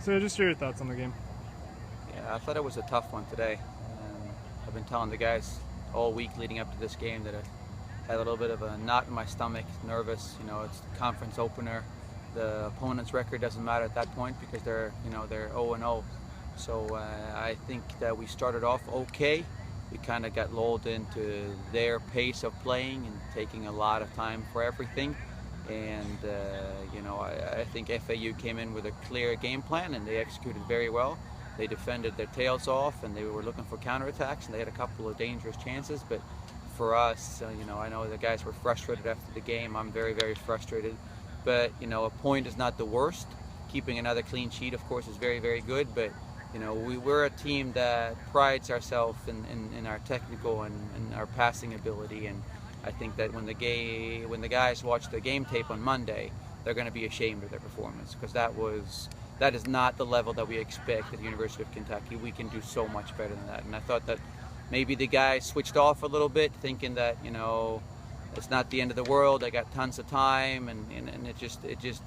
So just your thoughts on the game. Yeah, I thought it was a tough one today. I've been telling the guys all week leading up to this game that I had a little bit of a knot in my stomach, nervous. You know, it's the conference opener. The opponent's record doesn't matter at that point because they're 0-0. So I think that we started off okay. We kind of got lulled into their pace of playing and taking a lot of time for everything. And I think FAU came in with a clear game plan and they executed very well. They defended their tails off and they were looking for counterattacks and they had a couple of dangerous chances. But for us, I know the guys were frustrated after the game. I'm very, very frustrated. But a point is not the worst. Keeping another clean sheet, of course, is very, very good. But we're a team that prides ourselves in our technical and our passing ability. And I think that when the guys watch the game tape on Monday, they're going to be ashamed of their performance because that is not the level that we expect at the University of Kentucky. We can do so much better than that. And I thought that maybe the guys switched off a little bit, thinking that it's not the end of the world. They got tons of time, and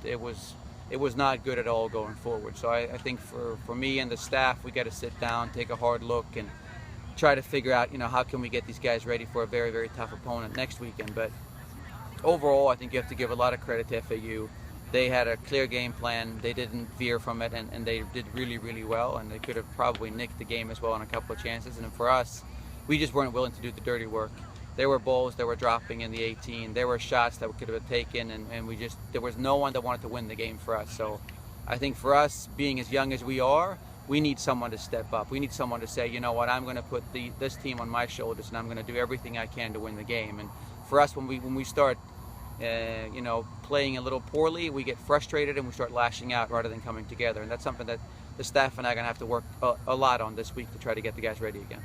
it was not good at all going forward. So I think for me and the staff, we got to sit down, take a hard look, and try to figure out how can we get these guys ready for a very, very tough opponent next weekend. But overall, I think you have to give a lot of credit to FAU. They had a clear game plan. They didn't veer from it, and they did really, really well. And they could have probably nicked the game as well on a couple of chances. And for us, we just weren't willing to do the dirty work. There were balls that were dropping in the 18. There were shots that could have been taken, and there was no one that wanted to win the game for us. So I think for us, being as young as we are, we need someone to step up. We need someone to say, you know what, I'm going to put this team on my shoulders, and I'm going to do everything I can to win the game. And for us, when we start playing a little poorly, we get frustrated and we start lashing out rather than coming together. And that's something that the staff and I are going to have to work a lot on this week to try to get the guys ready again.